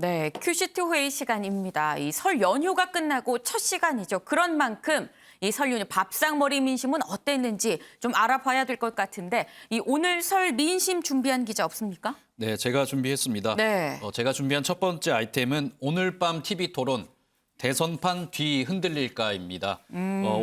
네, 큐시트 회의 시간입니다. 이 설 연휴가 끝나고 첫 시간이죠. 그런 만큼 이 설 연휴 밥상머리 민심은 어땠는지 좀 알아봐야 될 것 같은데 이 오늘 설 민심 준비한 기자 없습니까? 네, 제가 준비했습니다. 네. 제가 준비한 첫 번째 아이템은 오늘 밤 TV 토론, 대선판 뒤 흔들릴까입니다.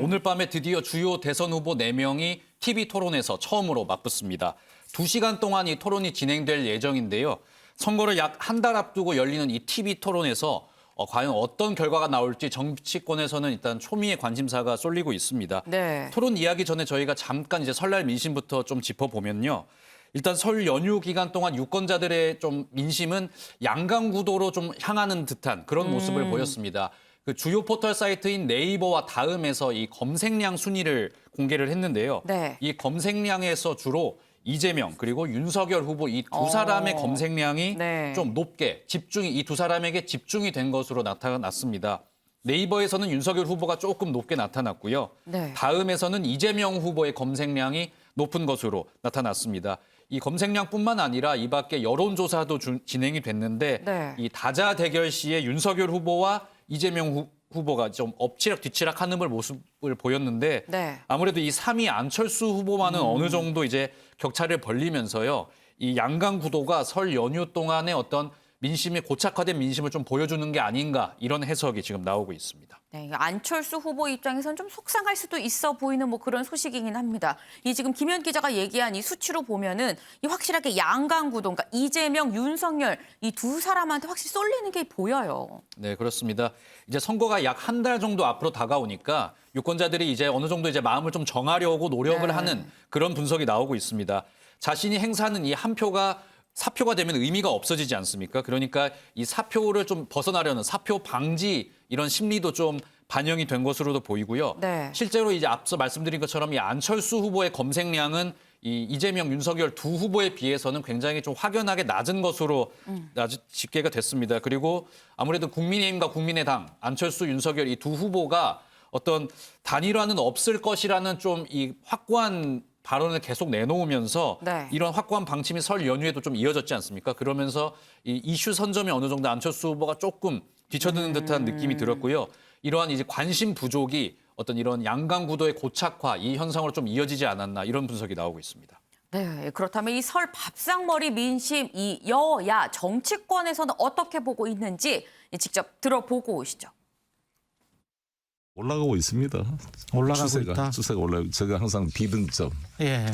오늘 밤에 드디어 주요 대선 후보 4명이 TV 토론에서 처음으로 맞붙습니다. 2시간 동안 이 토론이 진행될 예정인데요. 선거를 약 한 달 앞두고 열리는 이 TV 토론에서 과연 어떤 결과가 나올지 정치권에서는 일단 초미의 관심사가 쏠리고 있습니다. 네. 토론 이야기 전에 저희가 잠깐 이제 설날 민심부터 좀 짚어보면요. 일단 설 연휴 기간 동안 유권자들의 좀 민심은 양강 구도로 좀 향하는 듯한 그런 모습을 보였습니다. 그 주요 포털 사이트인 네이버와 다음에서 이 검색량 순위를 공개를 했는데요. 네. 이 검색량에서 주로 이재명 그리고 윤석열 후보 이 두 사람의 검색량이 네. 좀 높게 이 두 사람에게 집중이 된 것으로 나타났습니다. 네이버에서는 윤석열 후보가 조금 높게 나타났고요. 네. 다음에서는 이재명 후보의 검색량이 높은 것으로 나타났습니다. 이 검색량뿐만 아니라 이 밖에 여론조사도 진행이 됐는데 네. 이 다자 대결 시에 윤석열 후보와 이재명 후보가 좀 엎치락 뒤치락 하는 모습을 보였는데 네. 아무래도 이 3위 안철수 후보와는 어느 정도 이제 격차를 벌리면서요. 이 양강 구도가 설 연휴 동안의 어떤 민심이 고착화된 민심을 좀 보여주는 게 아닌가 이런 해석이 지금 나오고 있습니다. 네, 안철수 후보 입장에서는 좀 속상할 수도 있어 보이는 뭐 그런 소식이긴 합니다. 이 지금 김현 기자가 얘기한 이 수치로 보면은 이 확실하게 양강 구도, 그러니까 이재명, 윤석열 이 두 사람한테 확실히 쏠리는 게 보여요. 네, 그렇습니다. 이제 선거가 약 한 달 정도 앞으로 다가오니까 유권자들이 이제 어느 정도 이제 마음을 좀 정하려고 노력을 네. 하는 그런 분석이 나오고 있습니다. 자신이 행사하는 이 한 표가 사표가 되면 의미가 없어지지 않습니까? 그러니까 이 사표를 좀 벗어나려는 사표 방지 이런 심리도 좀 반영이 된 것으로도 보이고요. 네. 실제로 이제 앞서 말씀드린 것처럼 이 안철수 후보의 검색량은 이 이재명, 윤석열 두 후보에 비해서는 굉장히 좀 확연하게 낮은 것으로 집계가 됐습니다. 그리고 아무래도 국민의힘과 국민의당, 안철수, 윤석열 이 두 후보가 어떤 단일화는 없을 것이라는 좀 이 확고한 발언을 계속 내놓으면서 네. 이런 확고한 방침이 설 연휴에도 좀 이어졌지 않습니까? 그러면서 이 이슈 선점이 어느 정도 안철수 후보가 조금 뒤처드는 듯한 느낌이 들었고요. 이러한 이제 관심 부족이 어떤 이런 양강 구도의 고착화 이 현상으로 좀 이어지지 않았나 이런 분석이 나오고 있습니다. 네, 그렇다면 이 설 밥상머리 민심 이 여야 정치권에서는 어떻게 보고 있는지 직접 들어보고 오시죠. 올라가고 있습니다. 올라가고 있다. 추세가 올라가고 제가 항상 비등점. 예.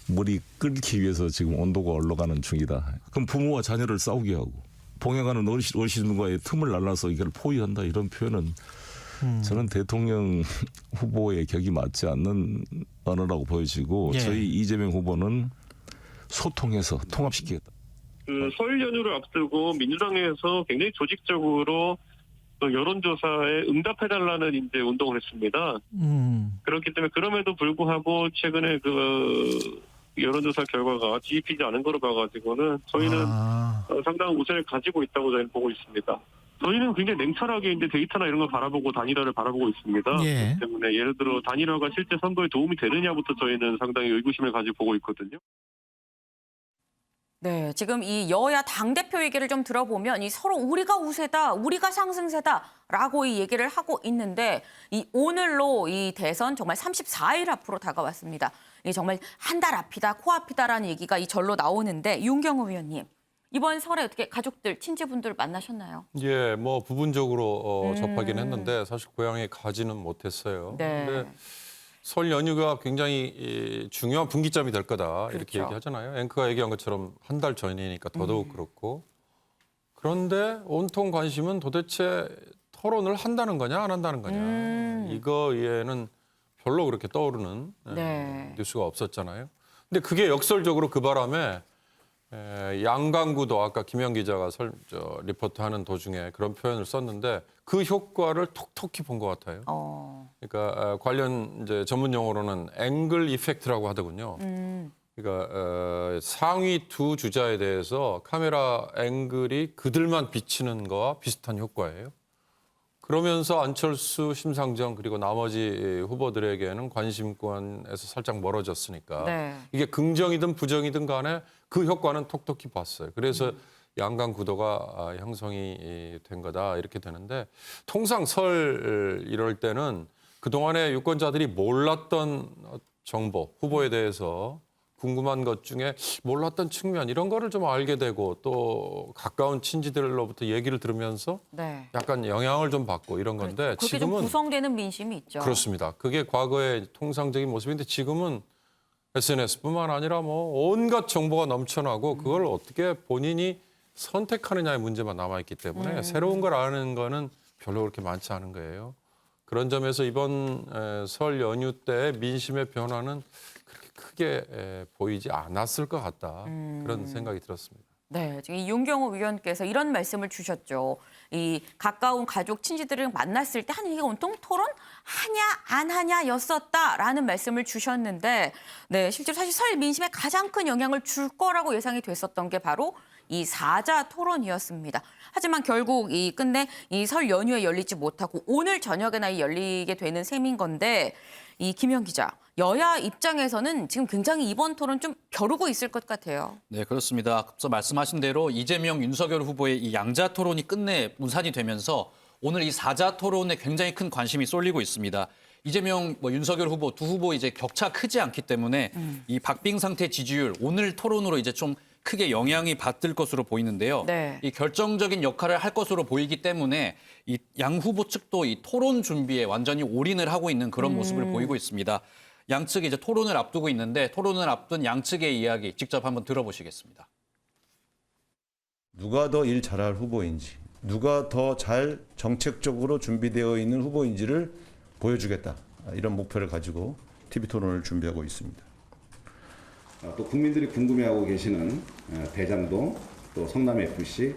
물이 끓기 위해서 지금 온도가 올라가는 중이다. 그럼 부모와 자녀를 싸우게 하고 봉양하는 어르신과의 틈을 날라서 이걸 포위한다 이런 표현은 저는 대통령 후보의 격이 맞지 않는 언어라고 보여지고 예. 저희 이재명 후보는 소통해서 통합시키겠다. 그 설 연휴를 앞두고 민주당에서 굉장히 조직적으로 여론조사에 응답해달라는 이제 운동을 했습니다. 그렇기 때문에 그럼에도 불구하고 최근에 그 여론조사 결과가 뒤집히지 않은 거로 봐가지고는 저희는 상당한 우세를 가지고 있다고 저희는 보고 있습니다. 저희는 굉장히 냉철하게 이제 데이터나 이런 걸 바라보고 단일화를 바라보고 있습니다. 예. 그렇기 때문에 예를 들어 단일화가 실제 선거에 도움이 되느냐부터 저희는 상당히 의구심을 가지고 보고 있거든요. 네, 지금 이 여야 당대표 얘기를 좀 들어보면 이 서로 우리가 우세다, 우리가 상승세다라고 이 얘기를 하고 있는데 이 오늘로 이 대선 정말 34일 앞으로 다가왔습니다. 이 정말 한 달 앞이다, 코앞이다라는 얘기가 이 절로 나오는데 윤경호 의원님. 이번 설에 어떻게 가족들, 친지분들 만나셨나요? 예, 뭐 부분적으로 접하긴 했는데 사실 고향에 가지는 못했어요. 네. 근데 설 연휴가 굉장히 중요한 분기점이 될 거다 이렇게 그렇죠. 얘기하잖아요. 앵커가 얘기한 것처럼 한 달 전이니까 더더욱 그렇고. 그런데 온통 관심은 도대체 토론을 한다는 거냐 안 한다는 거냐. 이거 이외에는 별로 그렇게 떠오르는 네. 뉴스가 없었잖아요. 근데 그게 역설적으로 그 바람에 양강구도 아까 김현 기자가 리포트하는 도중에 그런 표현을 썼는데 그 효과를 톡톡히 본 것 같아요. 그러니까 관련 이제 전문 용어로는 앵글 이펙트라고 하더군요. 그러니까 상위 두 주자에 대해서 카메라 앵글이 그들만 비치는 거와 비슷한 효과예요. 그러면서 안철수, 심상정 그리고 나머지 후보들에게는 관심권에서 살짝 멀어졌으니까 네. 이게 긍정이든 부정이든 간에 그 효과는 톡톡히 봤어요. 그래서 양강 구도가 형성이 된 거다 이렇게 되는데 통상 설 이럴 때는 그동안에 유권자들이 몰랐던 정보, 후보에 대해서 궁금한 것 중에 몰랐던 측면 이런 거를 좀 알게 되고 또 가까운 친지들로부터 얘기를 들으면서 네. 약간 영향을 좀 받고 이런 건데 그렇게 좀 구성되는 민심이 있죠. 그렇습니다. 그게 과거의 통상적인 모습인데 지금은 SNS뿐만 아니라 뭐 온갖 정보가 넘쳐나고 그걸 어떻게 본인이 선택하느냐의 문제만 남아있기 때문에 새로운 걸 아는 거는 별로 그렇게 많지 않은 거예요. 그런 점에서 이번 설 연휴 때 민심의 변화는 그렇게 크게 보이지 않았을 것 같다. 그런 생각이 들었습니다. 네, 지금 이 윤경호 위원께서 이런 말씀을 주셨죠. 이 가까운 가족, 친지들을 만났을 때 하는 얘기가 온통 토론 하냐 안 하냐였었다라는 말씀을 주셨는데, 네, 실제로 사실 설 민심에 가장 큰 영향을 줄 거라고 예상이 됐었던 게 바로 이 사자 토론이었습니다. 하지만 결국 이 끝내 이 설 연휴에 열리지 못하고 오늘 저녁에나 열리게 되는 셈인 건데, 이 김현 기자, 여야 입장에서는 지금 굉장히 이번 토론 좀 벼르고 있을 것 같아요. 네, 그렇습니다. 앞서 말씀하신 대로 이재명, 윤석열 후보의 이 양자 토론이 끝내 문산이 되면서 오늘 이 사자 토론에 굉장히 큰 관심이 쏠리고 있습니다. 이재명, 윤석열 후보 두 후보 이제 격차 크지 않기 때문에 이 박빙 상태 지지율 오늘 토론으로 이제 좀 크게 영향이 받을 것으로 보이는데요. 네. 이 결정적인 역할을 할 것으로 보이기 때문에 이 양 후보 측도 이 토론 준비에 완전히 올인을 하고 있는 그런 모습을 보이고 있습니다. 양측이 이제 토론을 앞두고 있는데 토론을 앞둔 양측의 이야기 직접 한번 들어보시겠습니다. 누가 더 일 잘할 후보인지, 누가 더 잘 정책적으로 준비되어 있는 후보인지를 보여주겠다. 이런 목표를 가지고 TV 토론을 준비하고 있습니다. 또 국민들이 궁금해하고 계시는 대장동, 또 성남FC,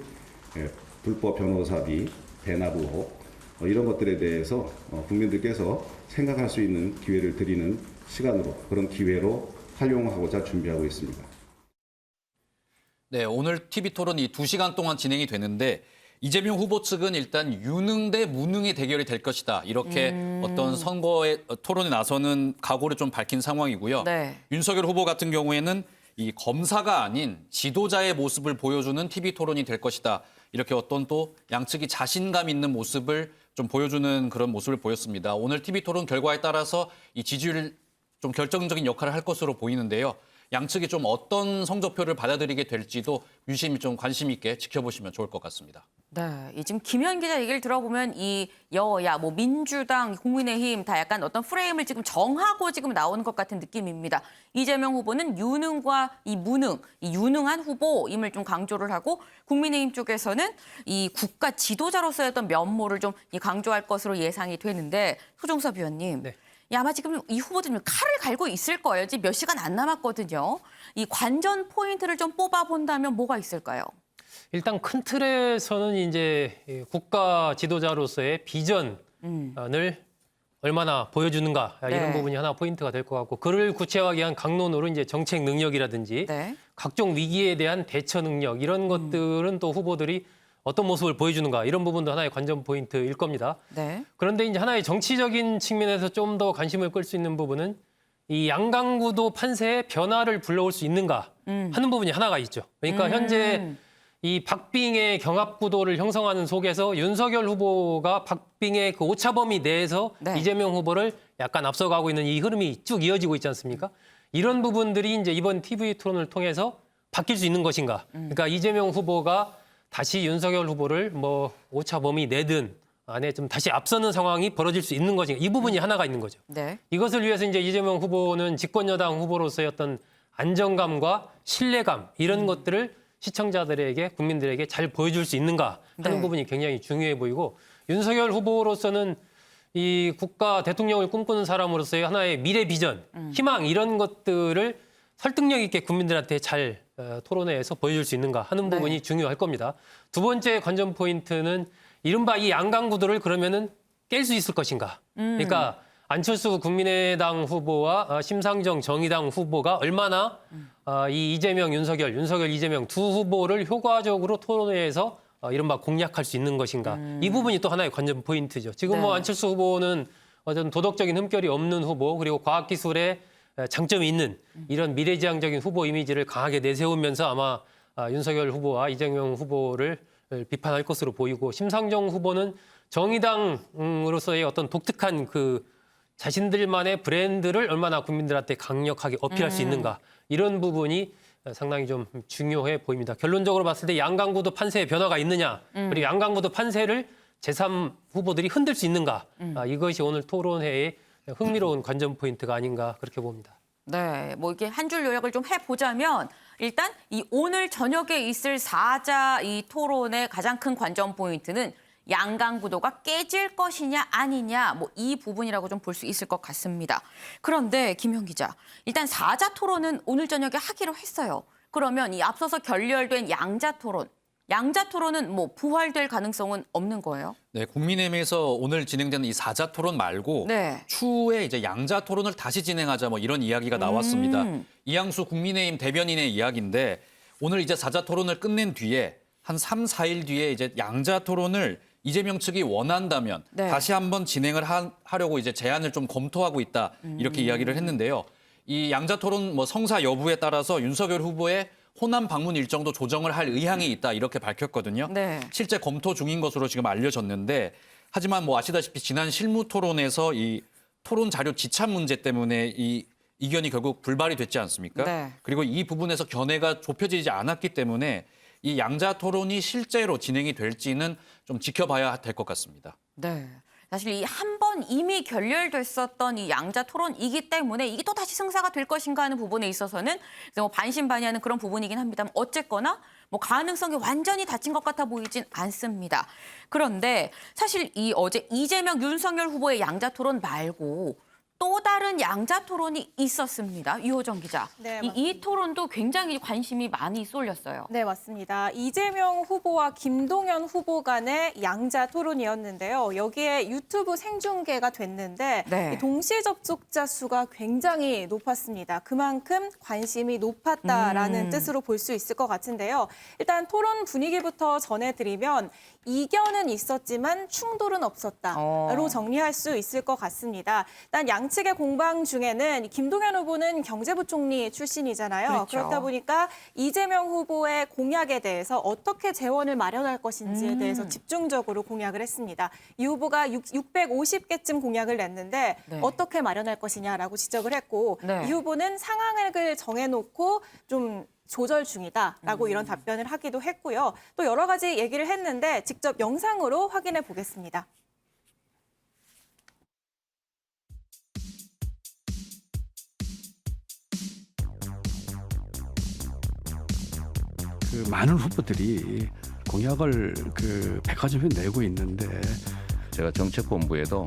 불법 변호사비, 대납 의혹 이런 것들에 대해서 국민들께서 생각할 수 있는 기회를 드리는 시간으로 그런 기회로 활용하고자 준비하고 있습니다. 네, 오늘 TV 토론이 2시간 동안 진행이 되는데 이재명 후보 측은 일단 유능 대 무능의 대결이 될 것이다. 이렇게 어떤 선거의 토론에 나서는 각오를 좀 밝힌 상황이고요. 네. 윤석열 후보 같은 경우에는 이 검사가 아닌 지도자의 모습을 보여주는 TV 토론이 될 것이다. 이렇게 어떤 또 양측이 자신감 있는 모습을 좀 보여주는 그런 모습을 보였습니다. 오늘 TV 토론 결과에 따라서 이 지지율 좀 결정적인 역할을 할 것으로 보이는데요. 양측이 좀 어떤 성적표를 받아들이게 될지도 유심히 좀 관심 있게 지켜보시면 좋을 것 같습니다. 네, 이 지금 김현 기자 얘기를 들어보면 이 여야, 뭐 민주당, 국민의힘 다 약간 어떤 프레임을 지금 정하고 지금 나오는 것 같은 느낌입니다. 이재명 후보는 유능과 이 무능, 이 유능한 후보임을 좀 강조를 하고 국민의힘 쪽에서는 이 국가 지도자로서의 어떤 면모를 좀 강조할 것으로 예상이 되는데 소종섭 위원님. 네. 아마 지금 이 후보들은 칼을 갈고 있을 거예요. 지금 몇 시간 안 남았거든요. 이 관전 포인트를 좀 뽑아본다면 뭐가 있을까요? 일단 큰 틀에서는 이제 국가 지도자로서의 비전을 얼마나 보여주는가 이런 네. 부분이 하나 포인트가 될 것 같고 그를 구체화하기 위한 강론으로 이제 정책 능력이라든지 네. 각종 위기에 대한 대처 능력 이런 것들은 또 후보들이 어떤 모습을 보여주는가 이런 부분도 하나의 관전 포인트일 겁니다. 네. 그런데 이제 하나의 정치적인 측면에서 좀 더 관심을 끌 수 있는 부분은 이 양강구도 판세의 변화를 불러올 수 있는가 하는 부분이 하나가 있죠. 그러니까 현재 이 박빙의 경합 구도를 형성하는 속에서 윤석열 후보가 박빙의 그 오차범위 내에서 네. 이재명 후보를 약간 앞서가고 있는 이 흐름이 쭉 이어지고 있지 않습니까? 이런 부분들이 이제 이번 TV 토론을 통해서 바뀔 수 있는 것인가? 그러니까 이재명 후보가 다시 윤석열 후보를 뭐 오차범위 내든 안에 좀 다시 앞서는 상황이 벌어질 수 있는 것인가? 이 부분이 하나가 있는 거죠. 네. 이것을 위해서 이제 이재명 후보는 집권여당 후보로서의 어떤 안정감과 신뢰감 이런 것들을 시청자들에게 국민들에게 잘 보여줄 수 있는가 하는 네. 부분이 굉장히 중요해 보이고 윤석열 후보로서는 이 국가 대통령을 꿈꾸는 사람으로서의 하나의 미래 비전, 희망 이런 것들을 설득력 있게 국민들한테 잘 토론회에서 보여줄 수 있는가 하는 부분이 네. 중요할 겁니다. 두 번째 관전 포인트는 이른바 이 양강 구도를 그러면은 깰 수 있을 것인가. 그러니까 안철수 국민의당 후보와 심상정 정의당 후보가 얼마나 이 이재명, 윤석열, 이재명 두 후보를 효과적으로 토론회에서 이른바 공략할 수 있는 것인가. 이 부분이 또 하나의 관전 포인트죠. 지금 뭐 네. 안철수 후보는 어떤 도덕적인 흠결이 없는 후보 그리고 과학기술에 장점이 있는 이런 미래지향적인 후보 이미지를 강하게 내세우면서 아마 윤석열 후보와 이재명 후보를 비판할 것으로 보이고 심상정 후보는 정의당으로서의 어떤 독특한 그 자신들만의 브랜드를 얼마나 국민들한테 강력하게 어필할 수 있는가 이런 부분이 상당히 좀 중요해 보입니다. 결론적으로 봤을 때 양강구도 판세에 변화가 있느냐 그리고 양강구도 판세를 제3후보들이 흔들 수 있는가 이것이 오늘 토론회의 흥미로운 관전 포인트가 아닌가 그렇게 봅니다. 네, 뭐 이게 한 줄 요약을 좀 해보자면 일단 이 오늘 저녁에 있을 4자 이 토론의 가장 큰 관전 포인트는 양강 구도가 깨질 것이냐 아니냐 뭐 이 부분이라고 좀 볼 수 있을 것 같습니다. 그런데 김현 기자, 일단 4자 토론은 오늘 저녁에 하기로 했어요. 그러면 이 앞서서 결렬된 양자 토론은 뭐 부활될 가능성은 없는 거예요? 네, 국민의힘에서 오늘 진행되는 이 4자 토론 말고 네. 추후에 이제 양자 토론을 다시 진행하자 뭐 이런 이야기가 나왔습니다. 이양수 국민의힘 대변인의 이야기인데 오늘 이제 4자 토론을 끝낸 뒤에 한 3, 4일 뒤에 이제 양자 토론을 이재명 측이 원한다면 네. 다시 한번 진행을 하려고 이제 제안을 좀 검토하고 있다 이렇게 이야기를 했는데요. 이 양자 토론 뭐 성사 여부에 따라서 윤석열 후보의 호남 방문 일정도 조정을 할 의향이 있다 이렇게 밝혔거든요. 네. 실제 검토 중인 것으로 지금 알려졌는데 하지만 뭐 아시다시피 지난 실무 토론에서 이 토론 자료 지참 문제 때문에 이 이견이 결국 불발이 됐지 않습니까? 네. 그리고 이 부분에서 견해가 좁혀지지 않았기 때문에 이 양자 토론이 실제로 진행이 될지는 좀 지켜봐야 될 것 같습니다. 네. 사실 이 한 번 이미 결렬됐었던 이 양자 토론이기 때문에 이게 또 다시 승사가 될 것인가 하는 부분에 있어서는 뭐 반신반의하는 그런 부분이긴 합니다만 어쨌거나 뭐 가능성이 완전히 닫힌 것 같아 보이진 않습니다. 그런데 사실 이 어제 이재명, 윤석열 후보의 양자 토론 말고 또 다른 양자 토론이 있었습니다. 유호정 기자. 네, 이 토론도 굉장히 관심이 많이 쏠렸어요. 네, 맞습니다. 이재명 후보와 김동연 후보 간의 양자 토론이었는데요. 여기에 유튜브 생중계가 됐는데 네. 이 동시 접속자 수가 굉장히 높았습니다. 그만큼 관심이 높았다라는 뜻으로 볼 수 있을 것 같은데요. 일단 토론 분위기부터 전해드리면 이견은 있었지만 충돌은 없었다로 정리할 수 있을 것 같습니다. 일단 양측의 공방 중에는 김동연 후보는 경제부총리 출신이잖아요. 그렇죠. 그렇다 보니까 이재명 후보의 공약에 대해서 어떻게 재원을 마련할 것인지에 대해서 집중적으로 공약을 했습니다. 이 후보가 650개쯤 공약을 냈는데 네. 어떻게 마련할 것이냐라고 지적을 했고 네. 이 후보는 상황을 정해놓고 좀 조절 중이다라고 이런 답변을 하기도 했고요. 또 여러 가지 얘기를 했는데 직접 영상으로 확인해 보겠습니다. 그 많은 후보들이 공약을 그 백화점에 내고 있는데 제가 정책본부에도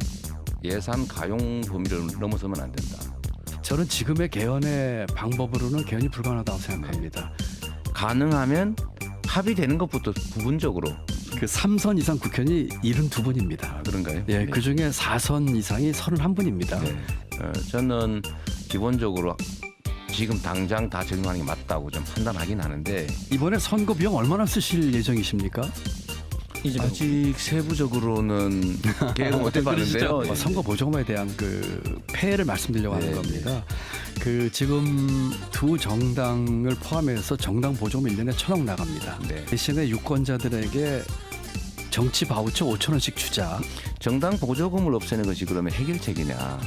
예산 가용 범위를 넘어서면 안 된다. 저는 지금의 개헌의 방법으로는 개헌이 불가능하다고 생각합니다. 가능하면 합의되는 것부터 부분적으로. 그 3선 이상 국회의원이 72분입니다. 아, 그런가요? 예, 네. 그중에 4선 이상이 31분입니다. 네. 저는 기본적으로 지금 당장 다 적용하는 게 맞다고 좀 판단하긴 하는데 이번에 선거 비용 얼마나 쓰실 예정이십니까? 아직 세부적으로는 계획을 못 해봤는데요. 선거 보조금에 대한 그 폐해를 말씀드리려고 하는 네, 겁니다. 그 지금 두 정당을 포함해서 정당 보조금 1년에 1,000억 나갑니다. 네. 대신에 유권자들에게 정치 바우처 5,000원씩 주자. 정당 보조금을 없애는 것이 그러면 해결책이냐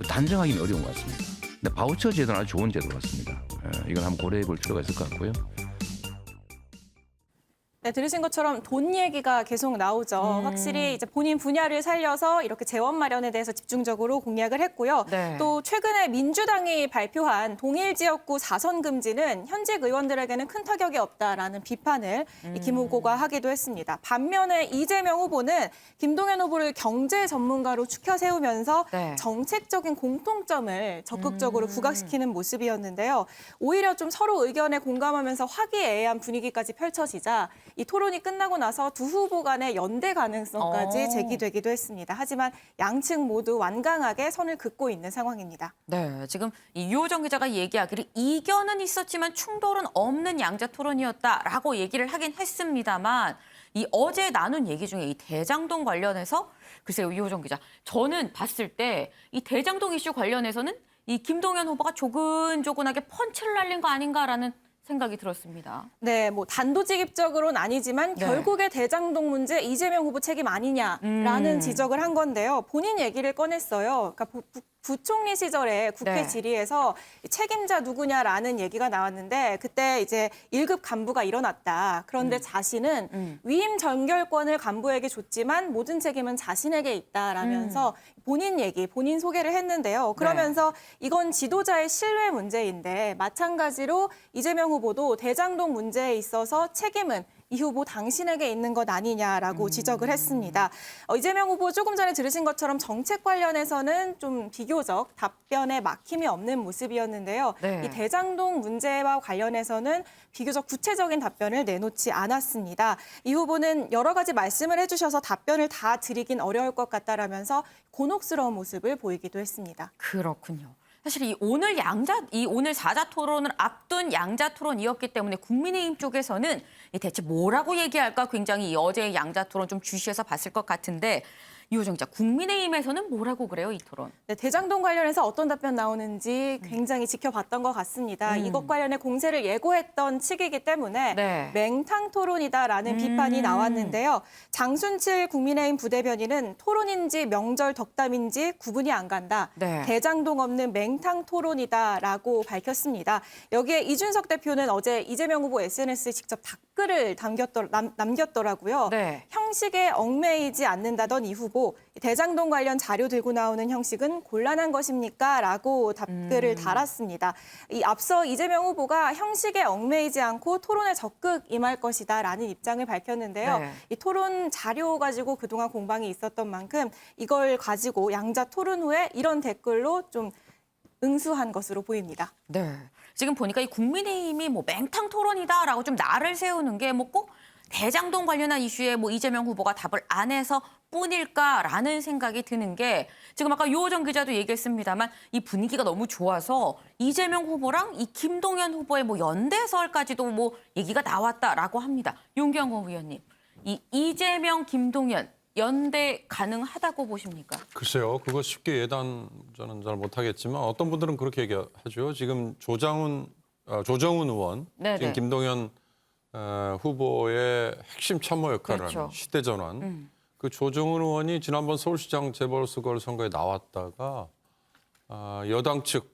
단정하기는 어려운 것 같습니다. 근데 바우처 제도는 아주 좋은 제도 같습니다. 이건 한번 고려해 볼 필요가 있을 것 같고요. 네, 들으신 것처럼 돈 얘기가 계속 나오죠. 확실히 이제 본인 분야를 살려서 이렇게 재원 마련에 대해서 집중적으로 공약을 했고요. 네. 또 최근에 민주당이 발표한 동일 지역구 4선 금지는 현직 의원들에게는 큰 타격이 없다라는 비판을 김 후보가 하기도 했습니다. 반면에 이재명 후보는 김동연 후보를 경제 전문가로 추켜 세우면서 네. 정책적인 공통점을 적극적으로 부각시키는 모습이었는데요. 오히려 좀 서로 의견에 공감하면서 화기애애한 분위기까지 펼쳐지자 이 토론이 끝나고 나서 두 후보 간의 연대 가능성까지 제기되기도 했습니다. 하지만 양측 모두 완강하게 선을 긋고 있는 상황입니다. 네, 지금 이 유호정 기자가 얘기하기를 이견은 있었지만 충돌은 없는 양자 토론이었다라고 얘기를 하긴 했습니다만 이 어제 나눈 얘기 중에 이 대장동 관련해서 글쎄요, 유호정 기자, 저는 봤을 때 이 대장동 이슈 관련해서는 이 김동연 후보가 조근조근하게 펀치를 날린 거 아닌가라는 생각이 들었습니다. 네, 뭐 단도직입적으로는 아니지만 네. 결국에 대장동 문제 이재명 후보 책임 아니냐라는 지적을 한 건데요. 본인 얘기를 꺼냈어요. 그러니까 부총리 시절에 국회 네. 질의에서 책임자 누구냐라는 얘기가 나왔는데 그때 이제 1급 간부가 일어났다. 그런데 자신은 위임 전결권을 간부에게 줬지만 모든 책임은 자신에게 있다라면서 본인 얘기, 본인 소개를 했는데요. 그러면서 이건 지도자의 신뢰 문제인데 마찬가지로 이재명 후보도 대장동 문제에 있어서 책임은 이 후보 당신에게 있는 것 아니냐라고 지적을 했습니다. 이재명 후보 조금 전에 들으신 것처럼 정책 관련해서는 좀 비교적 답변에 막힘이 없는 모습이었는데요. 네. 이 대장동 문제와 관련해서는 비교적 구체적인 답변을 내놓지 않았습니다. 이 후보는 여러 가지 말씀을 해주셔서 답변을 다 드리긴 어려울 것 같다라면서 곤혹스러운 모습을 보이기도 했습니다. 그렇군요. 사실 이 오늘 사자 토론을 앞둔 양자 토론이었기 때문에 국민의힘 쪽에서는 대체 뭐라고 얘기할까 굉장히 이 어제의 양자 토론 좀 주시해서 봤을 것 같은데 유호정 기자, 국민의힘에서는 뭐라고 그래요, 이 토론? 네, 대장동 관련해서 어떤 답변 나오는지 굉장히 지켜봤던 것 같습니다. 이것 관련해 공세를 예고했던 측이기 때문에 네. 맹탕 토론이다라는 비판이 나왔는데요. 장순칠 국민의힘 부대변인은 토론인지 명절 덕담인지 구분이 안 간다. 네. 대장동 없는 맹탕 토론이다라고 밝혔습니다. 여기에 이준석 대표는 어제 이재명 후보 SNS에 직접 댓글을 남겼더라고요. 네. 형식에 얽매이지 않는다던 이 후보, 대장동 관련 자료 들고 나오는 형식은 곤란한 것입니까? 라고 답글을 달았습니다. 이 앞서 이재명 후보가 형식에 얽매이지 않고 토론에 적극 임할 것이다 라는 입장을 밝혔는데요. 네. 이 토론 자료 가지고 그동안 공방이 있었던 만큼 이걸 가지고 양자 토론 후에 이런 댓글로 좀 응수한 것으로 보입니다. 네. 지금 보니까 이 국민의힘이 뭐 맹탕 토론이다라고 좀 날을 세우는 게 뭐 꼭 대장동 관련한 이슈에 뭐 이재명 후보가 답을 안 해서 뿐일까라는 생각이 드는 게 지금 아까 유호정 기자도 얘기했습니다만 이 분위기가 너무 좋아서 이재명 후보랑 이 김동연 후보의 뭐 연대설까지도 뭐 얘기가 나왔다라고 합니다. 용경호 의원님, 이 이재명, 김동연 연대 가능하다고 보십니까? 글쎄요, 그거 쉽게 예단 저는 잘 못하겠지만 어떤 분들은 그렇게 얘기하죠. 지금 조정훈 의원, 네네. 지금 김동연 후보의 핵심 참모 역할을 그렇죠. 하는 시대전환. 그 조정훈 의원이 지난번 서울시장 재보궐선거에 나왔다가 여당 측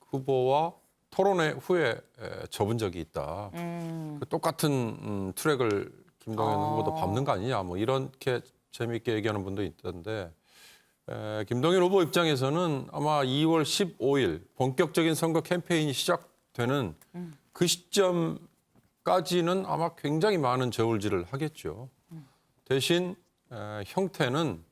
후보와 토론회 후에 접은 적이 있다. 그 똑같은 트랙을 김동연 후보도 밟는 거 아니냐, 뭐 이렇게 재미있게 얘기하는 분도 있던데 김동연 후보 입장에서는 아마 2월 15일 본격적인 선거 캠페인이 시작되는 그 시점까지는 아마 굉장히 많은 저울질을 하겠죠. 대신 형태는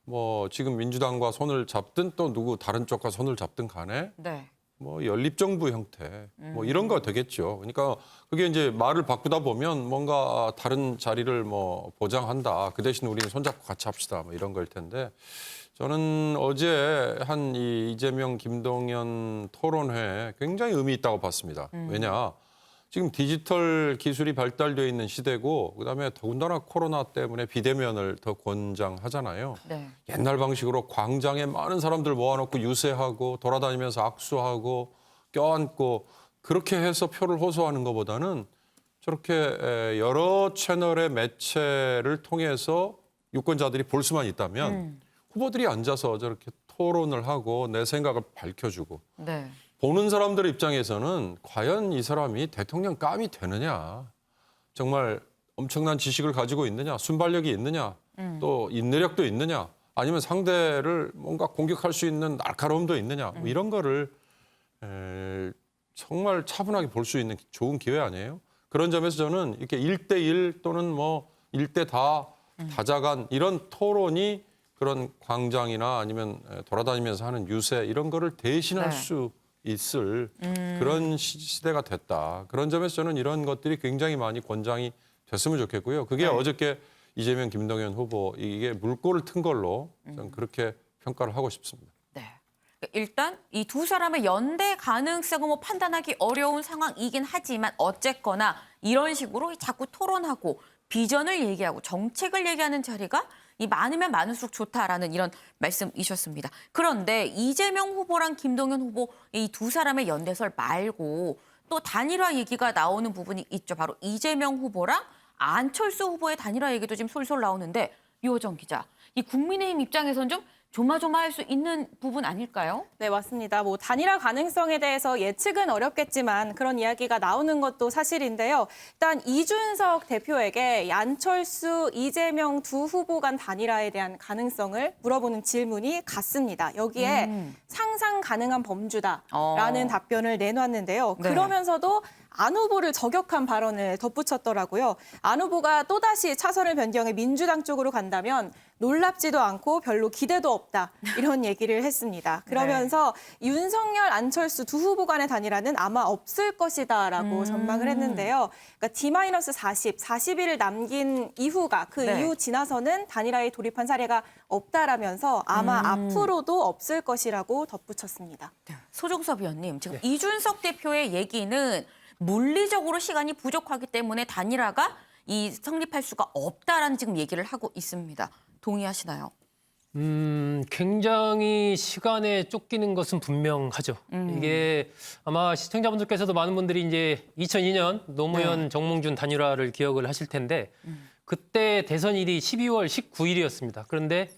뭐 지금 민주당과 손을 잡든 또 누구 다른 쪽과 손을 잡든 간에 네. 뭐 연립정부 형태 뭐 이런 거 되겠죠. 그러니까 그게 이제 말을 바꾸다 보면 뭔가 다른 자리를 뭐 보장한다. 그 대신 우리는 손잡고 같이 합시다. 뭐 이런 걸 텐데 저는 어제 한 이 이재명 김동연 토론회 굉장히 의미 있다고 봤습니다. 왜냐? 지금 디지털 기술이 발달되어 있는 시대고 그다음에 더군다나 코로나 때문에 비대면을 더 권장하잖아요. 네. 옛날 방식으로 광장에 많은 사람들 모아놓고 유세하고 돌아다니면서 악수하고 껴안고 그렇게 해서 표를 호소하는 것보다는 저렇게 여러 채널의 매체를 통해서 유권자들이 볼 수만 있다면 후보들이 앉아서 저렇게 토론을 하고 내 생각을 밝혀주고 네. 보는 사람들 입장에서는 과연 이 사람이 대통령 감이 되느냐, 정말 엄청난 지식을 가지고 있느냐, 순발력이 있느냐, 또 인내력도 있느냐, 아니면 상대를 뭔가 공격할 수 있는 날카로움도 있느냐, 뭐 이런 거를 정말 차분하게 볼 수 있는 좋은 기회 아니에요? 그런 점에서 저는 이렇게 1대1 또는 뭐 1대 다자간 이런 토론이 그런 광장이나 아니면 돌아다니면서 하는 유세 이런 거를 대신할 네. 수 있을 그런 시대가 됐다. 그런 점에서 저는 이런 것들이 굉장히 많이 권장이 됐으면 좋겠고요. 그게 네. 어저께 이재명, 김동연 후보 이게 물꼬를 튼 걸로 저는 그렇게 평가를 하고 싶습니다. 네. 일단 이 두 사람의 연대 가능성은 뭐 판단하기 어려운 상황이긴 하지만 어쨌거나 이런 식으로 자꾸 토론하고 비전을 얘기하고 정책을 얘기하는 자리가 이 많으면 많을수록 좋다라는 이런 말씀이셨습니다. 그런데 이재명 후보랑 김동연 후보 이 두 사람의 연대설 말고 또 단일화 얘기가 나오는 부분이 있죠. 바로 이재명 후보랑 안철수 후보의 단일화 얘기도 지금 솔솔 나오는데 유호정 기자, 이 국민의힘 입장에선 좀 조마조마할 수 있는 부분 아닐까요? 네, 맞습니다. 뭐 단일화 가능성에 대해서 예측은 어렵겠지만 그런 이야기가 나오는 것도 사실인데요. 일단 이준석 대표에게 안철수, 이재명 두 후보 간 단일화에 대한 가능성을 물어보는 질문이 갔습니다. 여기에 상상 가능한 범주다라는 답변을 내놨는데요. 네. 그러면서도 안 후보를 저격한 발언을 덧붙였더라고요. 안 후보가 또다시 차선을 변경해 민주당 쪽으로 간다면 놀랍지도 않고 별로 기대도 없다. 이런 얘기를 했습니다. 그러면서 윤석열, 안철수 두 후보 간의 단일화는 아마 없을 것이다라고 전망을 했는데요. 그러니까 D-40, 40일을 남긴 이후가 그 네. 이후 지나서는 단일화에 돌입한 사례가 없다라면서 아마 앞으로도 없을 것이라고 덧붙였습니다. 소종섭 위원님, 지금 이준석 대표의 얘기는 물리적으로 시간이 부족하기 때문에 단일화가 성립할 수가 없다라는 지금 얘기를 하고 있습니다. 동의하시나요? 굉장히 시간에 쫓기는 것은 분명하죠. 이게 아마 시청자분들께서도 많은 분들이 이제 2002년 노무현 정몽준 단일화를 기억을 하실 텐데 그때 대선일이 12월 19일이었습니다. 그런데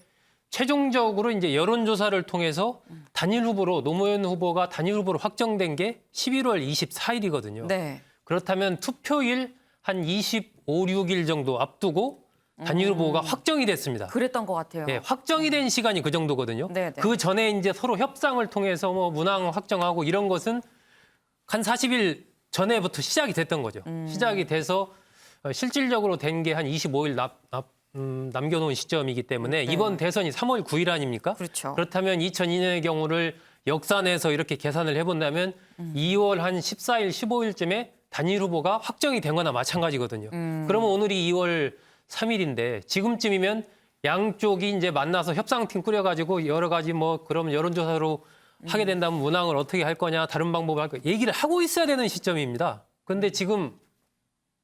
최종적으로 이제 여론조사를 통해서 단일 후보로 노무현 후보가 단일 후보로 확정된 게 11월 24일이거든요. 네. 그렇다면 투표일 한 25, 6일 정도 앞두고 단일 후보가 확정이 됐습니다. 그랬던 것 같아요. 네, 확정이 된 시간이 그 정도거든요. 네네. 그 전에 이제 서로 협상을 통해서 뭐 문항 확정하고 이런 것은 한 40일 전에부터 시작이 됐던 거죠. 시작이 돼서 실질적으로 된 게 한 25일 남겨놓은 시점이기 때문에 네. 이번 대선이 3월 9일 아닙니까? 그렇죠. 그렇다면 2002년의 경우를 역산해서 이렇게 계산을 해본다면 2월 한 14일, 15일쯤에 단일 후보가 확정이 된 거나 마찬가지거든요. 그러면 오늘이 2월 3일인데 지금쯤이면 양쪽이 이제 만나서 협상팀 꾸려가지고 여러 가지 뭐 그럼 여론조사로 하게 된다면 문항을 어떻게 할 거냐, 다른 방법을 할 거냐 얘기를 하고 있어야 되는 시점입니다. 그런데 지금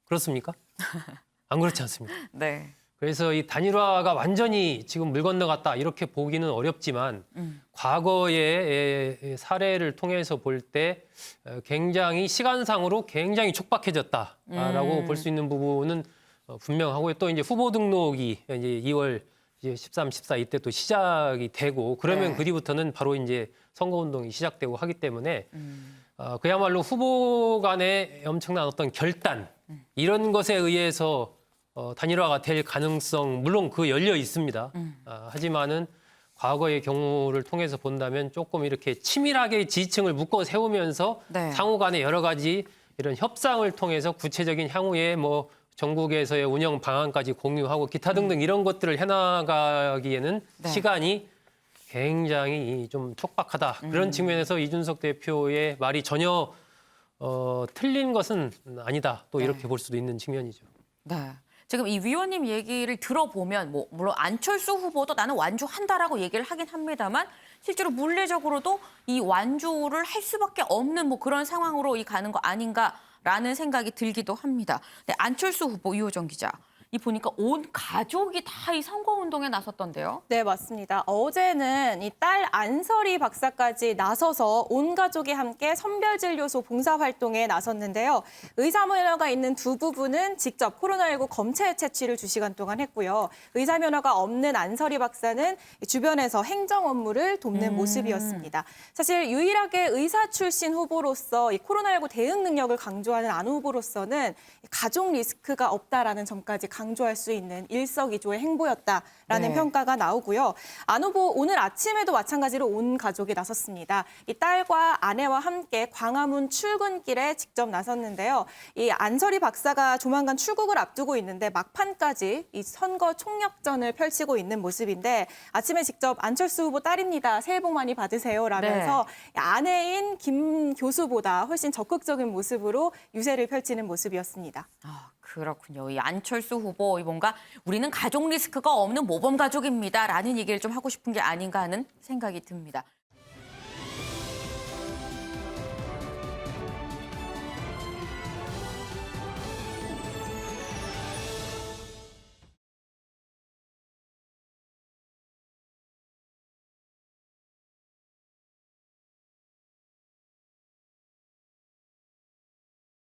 그렇습니까? 안 그렇지 않습니다. 네. 그래서 이 단일화가 완전히 지금 물 건너갔다 이렇게 보기는 어렵지만 과거의 사례를 통해서 볼 때 굉장히 시간상으로 굉장히 촉박해졌다라고 볼 수 있는 부분은 분명하고요. 또 이제 후보 등록이 이제 2월 13, 14 이때 또 시작이 되고 그러면 네. 그 뒤부터는 바로 이제 선거운동이 시작되고 하기 때문에 그야말로 후보 간의 엄청난 어떤 결단 이런 것에 의해서 단일화가 될 가능성 물론 그 열려 있습니다. 하지만은 과거의 경우를 통해서 본다면 조금 이렇게 치밀하게 지지층을 묶어 세우면서 네. 상호 간의 여러 가지 이런 협상을 통해서 구체적인 향후에 뭐 전국에서의 운영 방안까지 공유하고 기타 등등 이런 것들을 해나가기에는 네. 시간이 굉장히 좀 촉박하다. 그런 측면에서 이준석 대표의 말이 전혀 틀린 것은 아니다. 또 이렇게 볼 수도 있는 측면이죠. 네. 지금 이 위원님 얘기를 들어보면 뭐 물론 안철수 후보도 나는 완주한다라고 얘기를 하긴 합니다만 실제로 물리적으로도 이 완주를 할 수밖에 없는 뭐 그런 상황으로 가는 거 아닌가라는 생각이 들기도 합니다. 네, 안철수 후보 유호정 기자. 이 보니까 온 가족이 다 이 선거운동에 나섰던데요. 네, 맞습니다. 어제는 이 딸 안설이 박사까지 나서서 온 가족이 함께 선별진료소 봉사활동에 나섰는데요. 의사면허가 있는 두 부부는 직접 코로나19 검체 채취를 2시간 동안 했고요. 의사면허가 없는 안설이 박사는 주변에서 행정 업무를 돕는 모습이었습니다. 사실 유일하게 의사 출신 후보로서 이 코로나19 대응 능력을 강조하는 안 후보로서는 가족 리스크가 없다라는 점까지 강조할 수 있는 일석이조의 행보였다라는 네. 평가가 나오고요. 안 후보 오늘 아침에도 마찬가지로 온 가족이 나섰습니다. 이 딸과 아내와 함께 광화문 출근길에 직접 나섰는데요. 이 안설이 박사가 조만간 출국을 앞두고 있는데 막판까지 이 선거 총력전을 펼치고 있는 모습인데 아침에 직접 안철수 후보 딸입니다. 새해 복 많이 받으세요라면서 아내인 김 교수보다 훨씬 적극적인 모습으로 유세를 펼치는 모습이었습니다. 아, 그렇군요. 이 안철수 후보 뭔가 우리는 가족 리스크가 없는 모범 가족입니다라는 얘기를 좀 하고 싶은 게 아닌가 하는 생각이 듭니다.